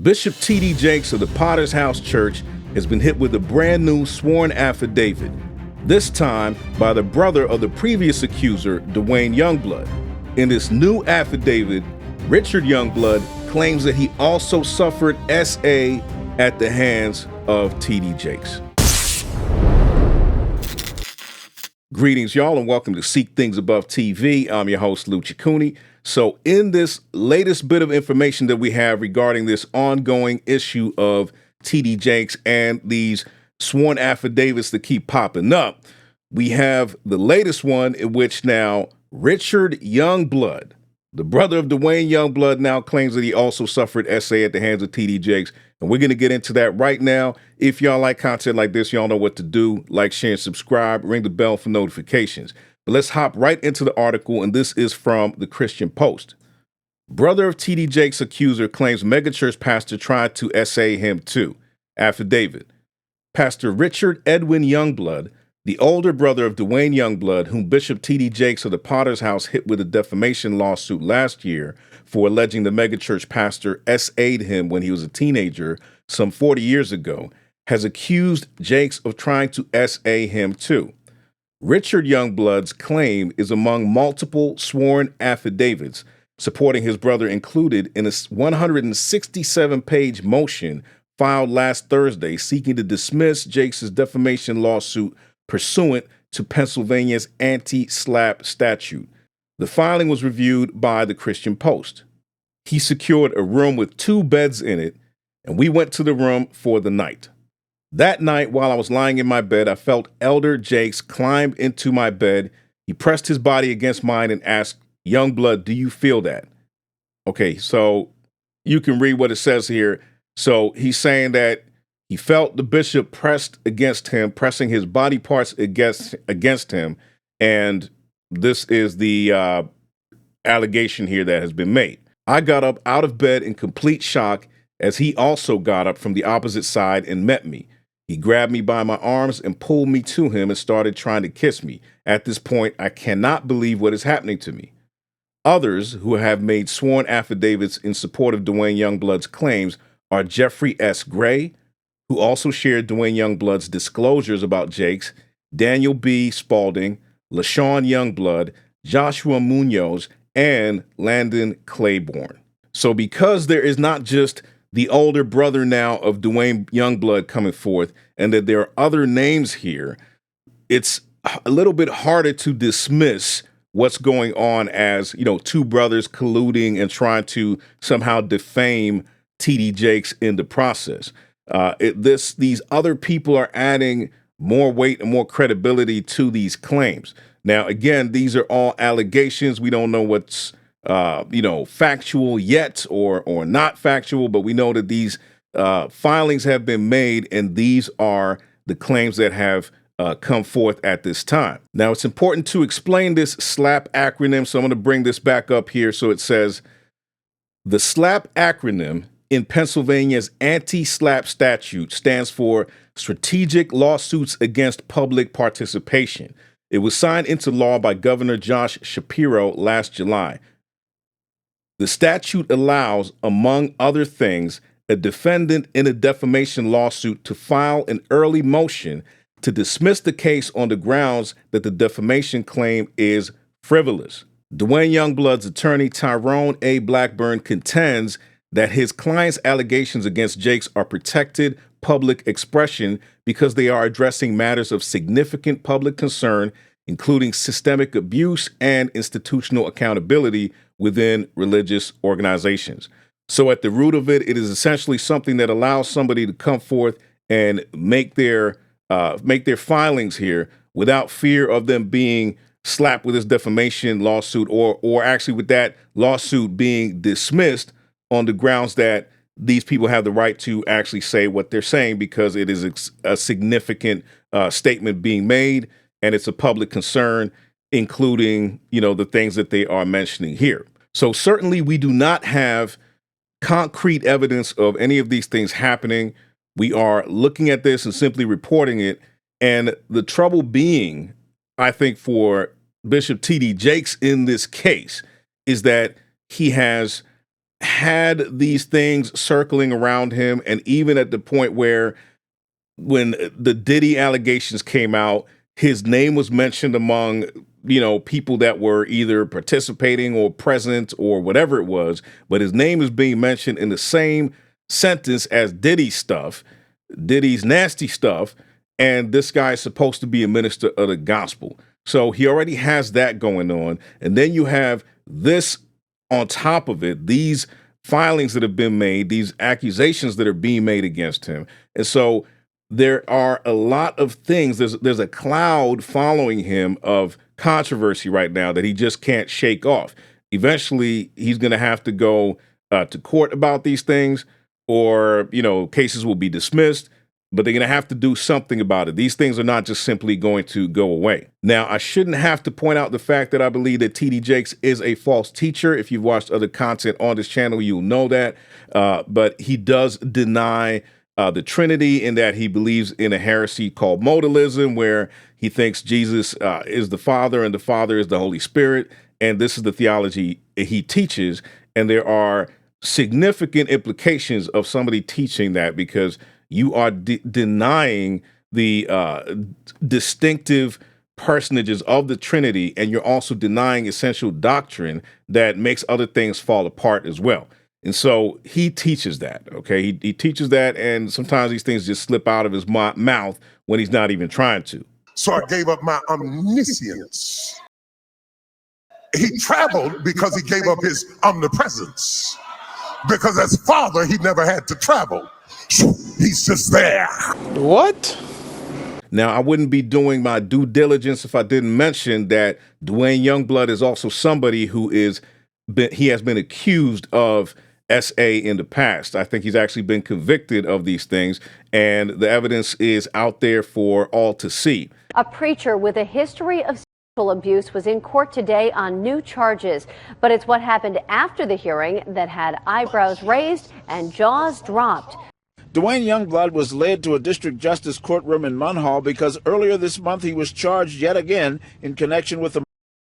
Bishop T.D. Jakes of the Potter's House Church has been hit with a brand new sworn affidavit, this time by the brother of the previous accuser, Duane Youngblood. In this new affidavit, Richard Youngblood claims that he also suffered SA at the hands of T.D. Jakes. Greetings, y'all, and welcome to Seek Things Above TV. I'm your host, Lou Ciccone. So in this latest bit of information that we have regarding this ongoing issue of T.D. Jakes and these sworn affidavits that keep popping up, we have the latest one in which now Richard Youngblood, the brother of Duane Youngblood, now claims that he also suffered SA at the hands of T.D. Jakes. And we're going to get into that right now. If y'all like content like this, y'all know what to do. Like, share, and subscribe. Ring the bell for notifications. But let's hop right into the article, and this is from the Christian Post. Brother of T.D. Jakes accuser claims megachurch pastor tried to SA him too. Affidavit. Pastor Richard Edwin Youngblood, the older brother of Duane Youngblood, whom Bishop T.D. Jakes of the Potter's House hit with a defamation lawsuit last year for alleging the megachurch pastor SA'd him when he was a teenager some 40 years ago, has accused Jakes of trying to SA him too. Richard Youngblood's claim is among multiple sworn affidavits supporting his brother included in a 167-page motion filed last Thursday seeking to dismiss Jakes' defamation lawsuit pursuant to Pennsylvania's anti-SLAPP statute. The filing was reviewed by the Christian Post. He secured a room with 2 beds in it, and we went to the room for the night. That night, while I was lying in my bed, I felt Elder Jakes climb into my bed. He pressed his body against mine and asked, "Youngblood, do you feel that?" Okay, so you can read what it says here. So he's saying that he felt the bishop pressed against him, pressing his body parts against him, and this is the allegation here that has been made. I got up out of bed in complete shock as he also got up from the opposite side and met me. He grabbed me by my arms and pulled me to him and started trying to kiss me. At this point, I cannot believe what is happening to me. Others who have made sworn affidavits in support of Duane Youngblood's claims are Jeffrey S. Gray, who also shared Duane Youngblood's disclosures about Jakes, Daniel B. Spalding, LaShawn Youngblood, Joshua Munoz, and Landon Claiborne. So because there is not just the older brother now of Duane Youngblood coming forth, and that there are other names here, it's a little bit harder to dismiss what's going on as, 2 brothers colluding and trying to somehow defame T.D. Jakes in the process. These other people are adding more weight and more credibility to these claims. Now, again, these are all allegations. We don't know what's factual yet or not factual, but we know that these filings have been made, and these are the claims that have come forth at this time. Now, it's important to explain this SLAPP acronym, so I'm going to bring this back up here. So it says, the SLAPP acronym in Pennsylvania's anti-SLAPP statute stands for Strategic Lawsuits Against Public Participation. It was signed into law by Governor Josh Shapiro last July. The statute allows, among other things, a defendant in a defamation lawsuit to file an early motion to dismiss the case on the grounds that the defamation claim is frivolous. Duane Youngblood's attorney, Tyrone A. Blackburn, contends that his client's allegations against Jakes are protected public expression because they are addressing matters of significant public concern, including systemic abuse and institutional accountability within religious organizations. So at the root of it, it is essentially something that allows somebody to come forth and make their filings here without fear of them being slapped with this defamation lawsuit or actually with that lawsuit being dismissed on the grounds that these people have the right to actually say what they're saying because it is a significant statement being made and it's a public concern, including, the things that they are mentioning here. So certainly we do not have concrete evidence of any of these things happening. We are looking at this and simply reporting it. And the trouble being, I think, for Bishop T.D. Jakes in this case is that he has had these things circling around him, and even at the point where when the Diddy allegations came out, his name was mentioned among, people that were either participating or present or whatever it was, but his name is being mentioned in the same sentence as Diddy's stuff, Diddy's nasty stuff, and this guy is supposed to be a minister of the gospel. So he already has that going on. And then you have this on top of it, these filings that have been made, these accusations that are being made against him. And so there are a lot of things. There's a cloud following him of controversy right now that he just can't shake off. Eventually, he's going to have to go to court about these things, or, cases will be dismissed, but they're going to have to do something about it. These things are not just simply going to go away. Now, I shouldn't have to point out the fact that I believe that T.D. Jakes is a false teacher. If you've watched other content on this channel, you'll know that. But he does deny the Trinity, in that he believes in a heresy called modalism, where he thinks Jesus is the Father and the Father is the Holy Spirit. And this is the theology he teaches. And there are significant implications of somebody teaching that, because you are denying the distinctive personages of the Trinity, and you're also denying essential doctrine that makes other things fall apart as well. And so he teaches that, okay? He teaches that, and sometimes these things just slip out of his mouth when he's not even trying to. So I gave up my omniscience. He traveled because he gave up his omnipresence. Because as Father, he never had to travel. He's just there. What? Now, I wouldn't be doing my due diligence if I didn't mention that Duane Youngblood is also somebody who has been accused of SA in the past. I think he's actually been convicted of these things, and the evidence is out there for all to see. A preacher with a history of sexual abuse was in court today on new charges, but it's what happened after the hearing that had eyebrows raised and jaws dropped. Duane Youngblood was led to a district justice courtroom in Munhall because earlier this month he was charged yet again in connection with the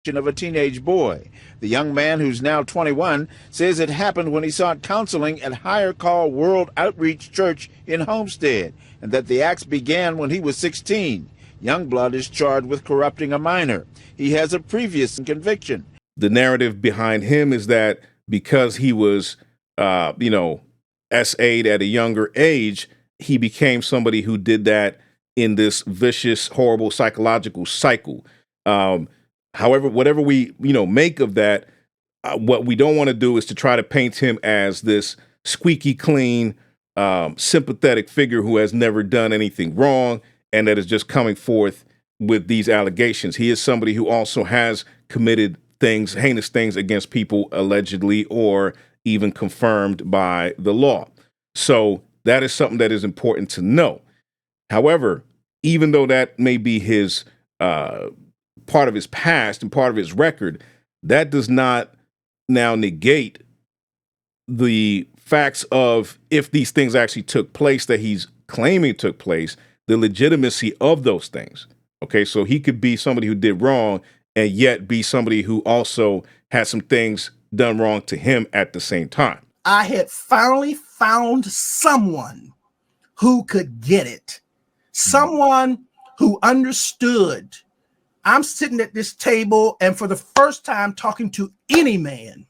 of a teenage boy. The young man, who's now 21, says it happened when he sought counseling at Higher Call World Outreach Church in Homestead, and that the acts began when he was 16. Youngblood is charged with corrupting a minor. He has a previous conviction. The narrative behind him is that because he was, SA'd at a younger age, he became somebody who did that in this vicious, horrible psychological cycle. However, whatever we, make of that, what we don't want to do is to try to paint him as this squeaky clean, sympathetic figure who has never done anything wrong and that is just coming forth with these allegations. He is somebody who also has committed things, heinous things against people allegedly or even confirmed by the law. So that is something that is important to know. However, even though that may be his part of his past and part of his record, that does not now negate the facts of, if these things actually took place that he's claiming took place, the legitimacy of those things. Okay, so he could be somebody who did wrong and yet be somebody who also had some things done wrong to him at the same time. I had finally found someone who could get it, someone who understood. I'm sitting at this table, and for the first time talking to any man,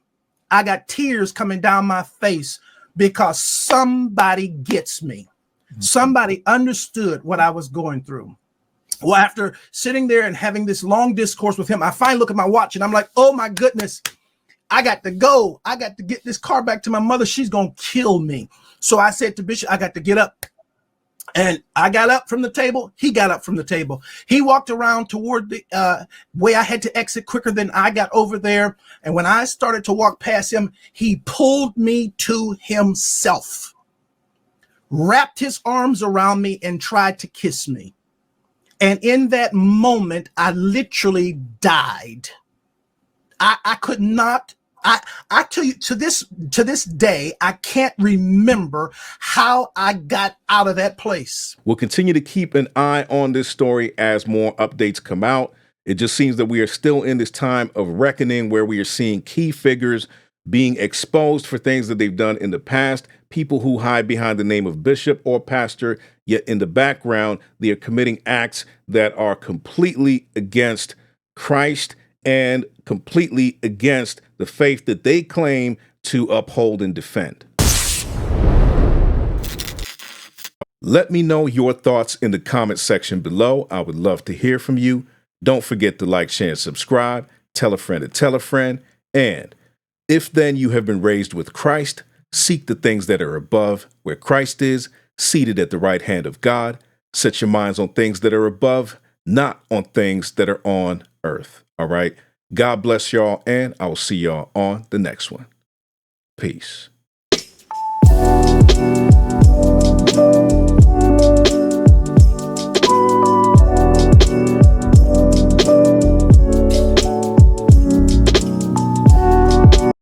I got tears coming down my face because somebody gets me. Somebody understood what I was going through. Well, after sitting there and having this long discourse with him, I finally look at my watch and I'm like, oh my goodness, I got to go. I got to get this car back to my mother. She's going to kill me. So I said to Bishop, I got to get up. And I got up from the table. He got up from the table. He walked around toward the way I had to exit quicker than I got over there. And when I started to walk past him, he pulled me to himself, wrapped his arms around me and tried to kiss me. And in that moment, I literally died. I could not. I tell you, to this day, I can't remember how I got out of that place. We'll continue to keep an eye on this story as more updates come out. It just seems that we are still in this time of reckoning where we are seeing key figures being exposed for things that they've done in the past, people who hide behind the name of bishop or pastor, yet in the background, they are committing acts that are completely against Christ and completely against the faith that they claim to uphold and defend. Let me know your thoughts in the comment section below. I would love to hear from you. Don't forget to like, share, and subscribe. Tell a friend to tell a friend. And if then you have been raised with Christ, seek the things that are above, where Christ is, seated at the right hand of God. Set your minds on things that are above, not on things that are on earth. All right? God bless y'all, and I will see y'all on the next one. Peace.